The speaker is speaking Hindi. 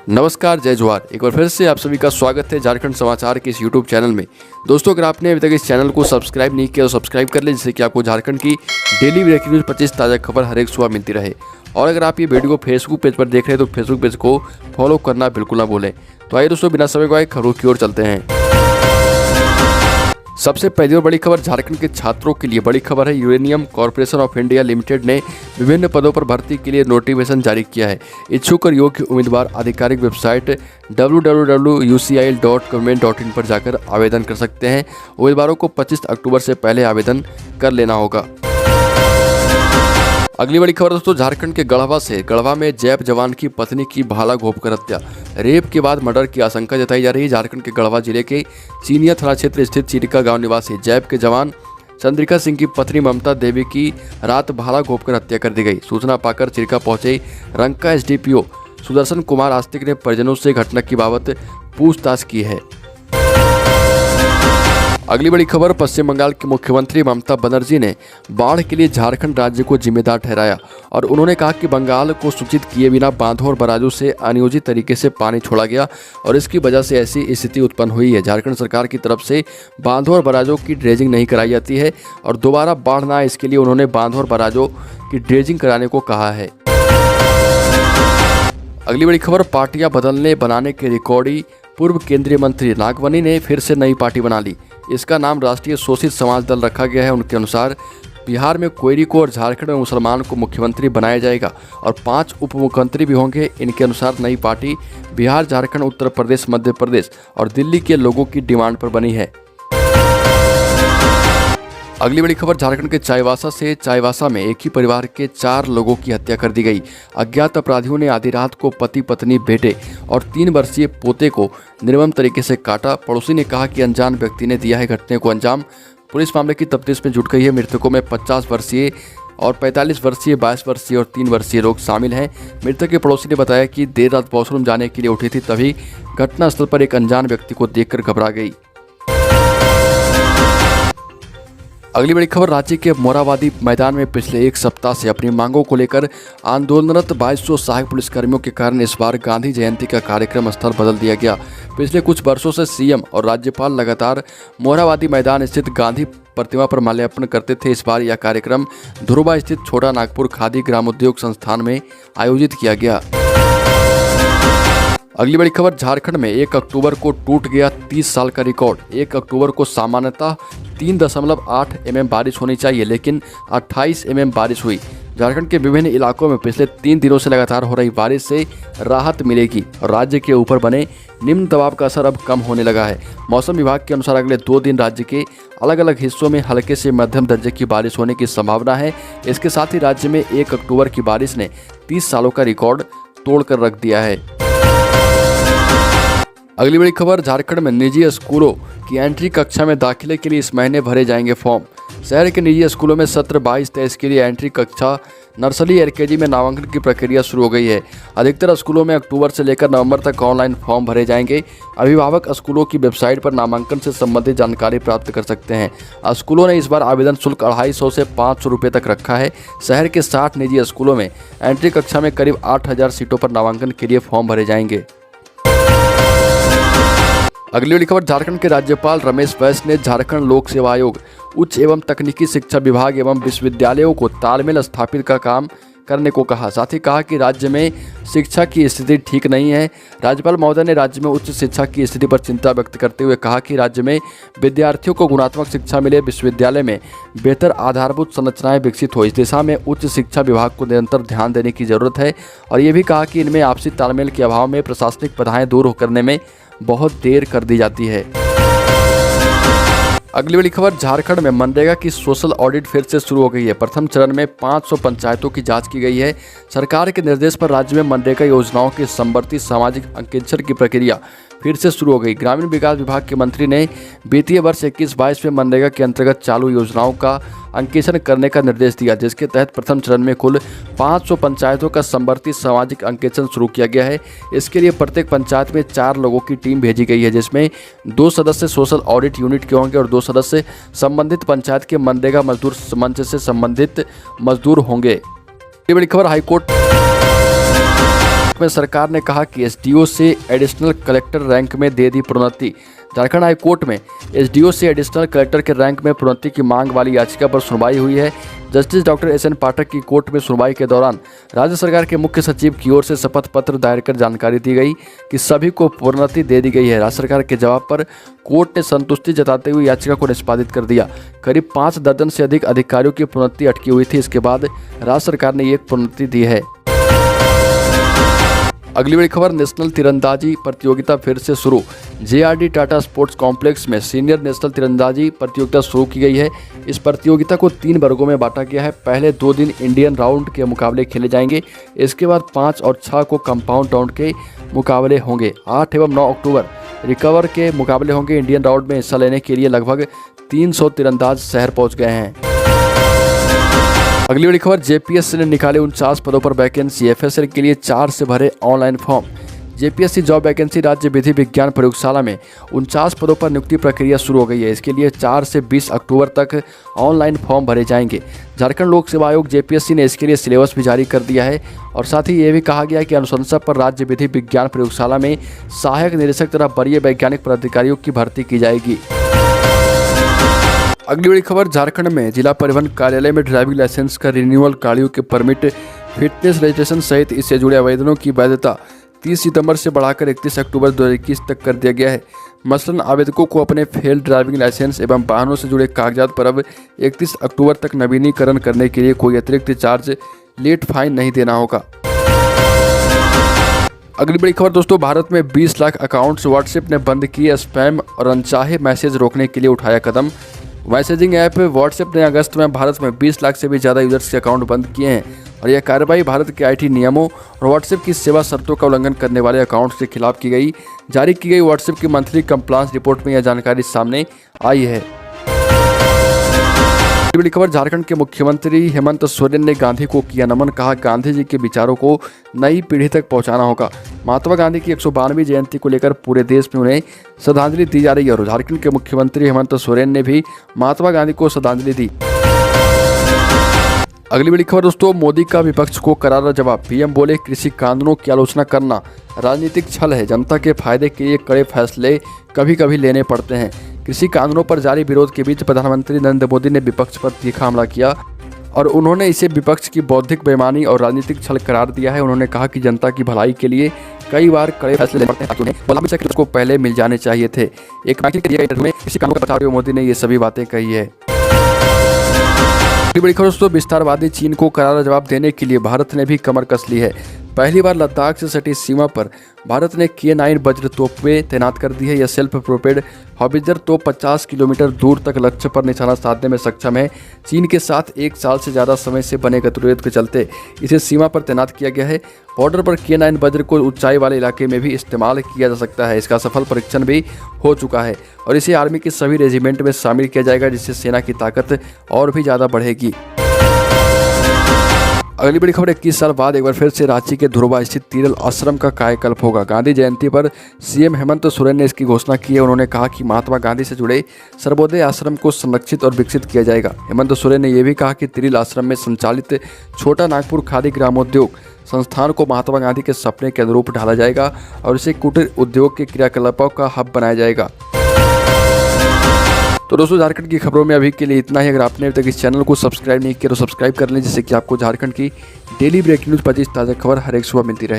नमस्कार, जय जवाहर। एक बार फिर से आप सभी का स्वागत है झारखंड समाचार के इस यूट्यूब चैनल में। दोस्तों, अगर आपने अभी तक इस चैनल को सब्सक्राइब नहीं किया तो सब्सक्राइब कर लें, जिससे कि आपको झारखंड की डेली ब्रेकिंग न्यूज़ 25 ताज़ा खबर हर एक सुबह मिलती रहे। और अगर आप ये वीडियो को फेसबुक पेज पर देख रहे हैं तो फेसबुक पेज को फॉलो करना बिल्कुल ना भूलें। तो आइए दोस्तों, बिना समय गवाए खबरों की ओर चलते हैं। सबसे पहली और बड़ी खबर झारखंड के छात्रों के लिए बड़ी खबर है। Uranium corporation of India limited ने विभिन्न पदों पर भर्ती के लिए नोटिफिकेशन जारी किया है। इच्छुक और योग्य उम्मीदवार आधिकारिक वेबसाइट www.ucil.government.in पर जाकर आवेदन कर सकते हैं। उम्मीदवारों को 25 अक्टूबर से पहले आवेदन कर लेना होगा। अगली बड़ी खबर दोस्तों, झारखंड के गढ़वा में जैप जवान की पत्नी की भाला घोंपकर हत्या। रेप के बाद मर्डर की आशंका जताई जा रही है। झारखंड के गढ़वा जिले के चीनिया थाना क्षेत्र स्थित चिरिका गांव निवासी जैप के जवान चंद्रिका सिंह की पत्नी ममता देवी की रात भाला घोंपकर हत्या कर दी गई। सूचना पाकर चिरिका पहुंचे रंका एसडीपीओ सुदर्शन कुमार आस्तिक ने परिजनों से घटना की बाबत पूछताछ की है। अगली बड़ी खबर, पश्चिम बंगाल की मुख्यमंत्री ममता बनर्जी ने बाढ़ के लिए झारखंड राज्य को जिम्मेदार ठहराया और उन्होंने कहा कि बंगाल को सूचित किए बिना बांधों और बराजों से अनियोजित तरीके से पानी छोड़ा गया और इसकी वजह से ऐसी स्थिति उत्पन्न हुई है। झारखंड सरकार की तरफ से बांधों और बराजों की ड्रेजिंग नहीं कराई जाती है और दोबारा बाढ़ न आए इसके लिए उन्होंने बांधों और बराजों की ड्रेजिंग कराने को कहा है। अगली बड़ी खबर, पार्टियां बनाने के रिकॉर्डी पूर्व केंद्रीय मंत्री नागवनी ने फिर से नई पार्टी बना ली। इसका नाम राष्ट्रीय शोषित समाज दल रखा गया है। उनके अनुसार बिहार में कोयरी को और झारखंड में मुसलमान को मुख्यमंत्री बनाया जाएगा और 5 उप मुख्यमंत्री भी होंगे। इनके अनुसार नई पार्टी बिहार, झारखंड, उत्तर प्रदेश, मध्य प्रदेश और दिल्ली के लोगों की डिमांड पर बनी है। अगली बड़ी खबर, झारखंड के चाईबासा में एक ही परिवार के 4 लोगों की हत्या कर दी गई। अज्ञात अपराधियों ने आधी रात को पति, पत्नी, बेटे और 3 वर्षीय पोते को निर्मम तरीके से काटा। पड़ोसी ने कहा कि अनजान व्यक्ति ने दिया है घटने को अंजाम। पुलिस मामले की तफ्तीश में जुट गई है। मृतकों में 50 वर्षीय और 45 वर्षीय, 22 वर्षीय और 3 वर्षीय लोग शामिल हैं। मृतक के पड़ोसी ने बताया कि देर रात वॉशरूम जाने के लिए उठी थी, तभी घटनास्थल पर एक अनजान व्यक्ति को देखकर घबरा गई। अगली बड़ी खबर, रांची के मोरहाबादी मैदान में पिछले 1 सप्ताह से अपनी मांगों को लेकर आंदोलनरत 2200 सहायक पुलिसकर्मियों के कारण इस बार गांधी जयंती का कार्यक्रम स्थल बदल दिया गया। पिछले कुछ वर्षों से सीएम और राज्यपाल लगातार मोरहाबादी मैदान स्थित गांधी प्रतिमा पर माल्यार्पण करते थे। इस बार यह कार्यक्रम धुरुबा स्थित छोटा नागपुर खादी ग्रामोद्योग संस्थान में आयोजित किया गया। अगली बड़ी खबर, झारखंड में 1 अक्टूबर को टूट गया 30 साल का रिकॉर्ड। 1 अक्टूबर को सामान्यतः 3.8 mm बारिश होनी चाहिए, लेकिन 28 mm बारिश हुई। झारखंड के विभिन्न इलाकों में पिछले 3 दिनों से लगातार हो रही बारिश से राहत मिलेगी और राज्य के ऊपर बने निम्न दबाव का असर अब कम होने लगा है। मौसम विभाग के अनुसार अगले 2 दिन राज्य के अलग अलग हिस्सों में हल्के से मध्यम दर्जे की बारिश होने की संभावना है। इसके साथ ही राज्य में 1 अक्टूबर की बारिश ने 30 सालों का रिकॉर्ड तोड़कर रख दिया है। अगली बड़ी खबर, झारखंड में निजी स्कूलों की एंट्री कक्षा में दाखिले के लिए इस महीने भरे जाएंगे फॉर्म। शहर के निजी स्कूलों में सत्र 22-23 के लिए एंट्री कक्षा नर्सरी एलकेजी में नामांकन की प्रक्रिया शुरू हो गई है। अधिकतर स्कूलों में अक्टूबर से लेकर नवंबर तक ऑनलाइन फॉर्म भरे जाएंगे। अभिभावक स्कूलों की वेबसाइट पर नामांकन से संबंधित जानकारी प्राप्त कर सकते हैं। स्कूलों ने इस बार आवेदन शुल्क 250 से 500 रुपये तक रखा है। शहर के 60 निजी स्कूलों में एंट्री कक्षा में करीब 8000 सीटों पर नामांकन के लिए फॉर्म भरे जाएंगे। अगली बड़ी खबर, झारखंड के राज्यपाल रमेश बैस ने झारखंड लोक सेवा आयोग, उच्च एवं तकनीकी शिक्षा विभाग एवं विश्वविद्यालयों को तालमेल स्थापित का काम करने को कहा। साथ ही कहा कि राज्य में शिक्षा की स्थिति ठीक नहीं है। राज्यपाल महोदय ने राज्य में उच्च शिक्षा की स्थिति पर चिंता व्यक्त करते हुए कहा कि राज्य में विद्यार्थियों को गुणात्मक शिक्षा मिले, विश्वविद्यालय में बेहतर आधारभूत संरचनाएं विकसित हो। इस दिशा में उच्च शिक्षा विभाग को निरंतर ध्यान देने की जरूरत है और ये भी कहा कि इनमें आपसी तालमेल के अभाव में प्रशासनिक बाधाएं दूर करने में बहुत देर कर दी जाती है। अगली बड़ी खबर, झारखंड में मनरेगा की सोशल ऑडिट फिर से शुरू हो गई है। प्रथम चरण में 500 पंचायतों की जांच की गई है। सरकार के निर्देश पर राज्य में मनरेगा योजनाओं के समवर्ती सामाजिक अंकेक्षण की प्रक्रिया फिर से शुरू हो गई। ग्रामीण विकास विभाग के मंत्री ने वित्तीय वर्ष 21-22 में मनरेगा के अंतर्गत चालू योजनाओं का अंकेक्षण करने का निर्देश दिया, जिसके तहत प्रथम चरण में कुल 500 पंचायतों का समवर्ती सामाजिक अंकेक्षण शुरू किया गया है। इसके लिए प्रत्येक पंचायत में 4 लोगों की टीम भेजी गई है, जिसमें 2 सदस्य सोशल ऑडिट यूनिट के होंगे और 2 सदस्य संबंधित पंचायत के मनरेगा मजदूर मंच से संबंधित मजदूर होंगे। ये बड़ी खबर, बैठक में सरकार ने कहा कि एसडीओ से एडिशनल कलेक्टर रैंक में दे दी प्रोन्नति। झारखंड हाई कोर्ट में एसडीओ से एडिशनल कलेक्टर के रैंक में प्रोन्नति की मांग वाली याचिका पर सुनवाई हुई है। जस्टिस डॉक्टर एस एन पाठक की कोर्ट में सुनवाई के दौरान राज्य सरकार के मुख्य सचिव की ओर से शपथ पत्र दायर कर जानकारी दी गई कि सभी को प्रोन्नति दे दी गई है। राज्य सरकार के जवाब पर कोर्ट ने संतुष्टि जताते हुए याचिका को निष्पादित कर दिया। करीब 5 दर्जन से अधिक अधिकारियों की प्रोन्नति अटकी हुई थी। इसके बाद राज्य सरकार ने ये प्रोन्नति दी है। अगली बड़ी खबर, नेशनल तीरंदाजी प्रतियोगिता फिर से शुरू। जेआरडी टाटा स्पोर्ट्स कॉम्प्लेक्स में सीनियर नेशनल तीरंदाजी प्रतियोगिता शुरू की गई है। इस प्रतियोगिता को 3 वर्गों में बांटा गया है। पहले 2 दिन इंडियन राउंड के मुकाबले खेले जाएंगे। इसके बाद 5 और 6 को कंपाउंड राउंड के मुकाबले होंगे। 8 एवं 9 अक्टूबर रिकवर के मुकाबले होंगे। इंडियन राउंड में हिस्सा लेने के लिए लगभग 300 तीरंदाज शहर पहुँच गए हैं। अगली बड़ी खबर, जेपीएससी ने निकाले 49 पदों पर वैकेंसी। एफएसएल के लिए 4 से भरे online form. JPSC job vacancy राज्य विधि विज्ञान प्रयोगशाला में 49 पदों पर नियुक्ति प्रक्रिया शुरू हो गई है। इसके लिए 4 से 20 अक्टूबर तक ऑनलाइन फॉर्म भरे जाएंगे। झारखंड लोक सेवा आयोग जेपीएससी ने इसके लिए सिलेबस भी जारी कर दिया है और साथ ही ये भी कहा गया है कि अनुशंसा पर राज्य विधि विज्ञान प्रयोगशाला में सहायक निदेशक तथा वरीय वैज्ञानिक पदाधिकारियों की भर्ती की जाएगी। अगली बड़ी खबर, झारखंड में जिला परिवहन कार्यालय में ड्राइविंग लाइसेंस का रिन्यूअल, गाड़ियों के परमिट, फिटनेस रजिस्ट्रेशन सहित इससे जुड़े आवेदनों की वैधता 30 सितंबर से बढ़ाकर 31 अक्टूबर 2021 तक कर दिया गया है। मसलन आवेदकों को अपने फेल ड्राइविंग लाइसेंस एवं वाहनों से जुड़े कागजात पर अब 31 अक्टूबर तक नवीनीकरण करने के लिए कोई अतिरिक्त चार्ज, लेट फाइन नहीं देना होगा। अगली बड़ी खबर दोस्तों, भारत में 20 लाख अकाउंट्स। व्हाट्सएप ने बंद किए स्पैम और अनचाहे मैसेज रोकने के लिए उठाया कदम। मैसेजिंग ऐप व्हाट्सएप ने अगस्त में भारत में 20 लाख से भी ज़्यादा यूजर्स के अकाउंट बंद किए हैं और यह कार्रवाई भारत के आईटी नियमों और व्हाट्सएप की सेवा शर्तों का उल्लंघन करने वाले अकाउंट्स के खिलाफ जारी की गई व्हाट्सएप की मंथली कंप्लायंस रिपोर्ट में यह जानकारी सामने आई है। बड़ी खबर, झारखंड के मुख्यमंत्री हेमंत सोरेन ने गांधी को किया नमन। कहा, गांधी जी के विचारों को नई पीढ़ी तक पहुंचाना होगा। महात्मा गांधी की 192वीं जयंती को लेकर पूरे देश में उन्हें श्रद्धांजलि दी जा रही है और झारखंड के मुख्यमंत्री हेमंत सोरेन ने भी महात्मा गांधी को श्रद्धांजलि दी। अगली बड़ी खबर दोस्तों, मोदी का विपक्ष को करारा जवाब। पीएम बोले, कृषि कानूनों की आलोचना करना राजनीतिक छल है। जनता के फायदे के लिए कड़े फैसले कभी कभी लेने पड़ते हैं। कृषि कानूनों पर जारी विरोध के बीच प्रधानमंत्री नरेंद्र मोदी ने विपक्ष पर तीखा हमला किया और उन्होंने इसे विपक्ष की बौद्धिक बेईमानी और राजनीतिक छल करार दिया है। उन्होंने कहा कि जनता की भलाई के लिए कई बार कड़े फैसले लेने पड़ते हैं। गुलामी से उसको पहले मिल जाने चाहिए थे। एक इंटरव्यू में कृषि कानून का बताते हुए मोदी ने ये सभी बातें कही है। बड़ी खबर दोस्तों, विस्तारवादी चीन को करारा जवाब देने के लिए भारत ने भी कमर कस ली है। पहली बार लद्दाख से सटी सीमा पर भारत ने K9 वज्र तोपें तैनात कर दी है। यह सेल्फ प्रोपेड हॉबिजर तोप 50 किलोमीटर दूर तक लक्ष्य पर निशाना साधने में सक्षम है। चीन के साथ 1 साल से ज़्यादा समय से बने गतिरोध के चलते इसे सीमा पर तैनात किया गया है। बॉर्डर पर K9 वज्र को ऊंचाई वाले इलाके में भी इस्तेमाल किया जा सकता है। इसका सफल परीक्षण भी हो चुका है और इसे आर्मी के सभी रेजिमेंट में शामिल किया जाएगा, जिससे सेना की ताकत और भी ज़्यादा बढ़ेगी। अगली बड़ी खबर, 21 साल बाद एक बार फिर से रांची के धुरवा स्थित तीरल आश्रम का कायाकल्प होगा। गांधी जयंती पर सीएम हेमंत सोरेन ने इसकी घोषणा की है। उन्होंने कहा कि महात्मा गांधी से जुड़े सर्वोदय आश्रम को संरक्षित और विकसित किया जाएगा। हेमंत सोरेन ने यह भी कहा कि तीरल आश्रम में संचालित छोटा नागपुर खादी ग्रामोद्योग संस्थान को महात्मा गांधी के सपने के अनुरूप ढाला जाएगा और इसे कुटीर उद्योग के क्रियाकलापों का हब बनाया जाएगा। तो दोस्तों, झारखंड की खबरों में अभी के लिए इतना ही। अगर आपने अभी तक इस चैनल को सब्सक्राइब नहीं किया तो सब्सक्राइब कर लें, जिससे कि आपको झारखंड की डेली ब्रेकिंग न्यूज़ 25 ताज़ा खबर हर एक सुबह मिलती रहे।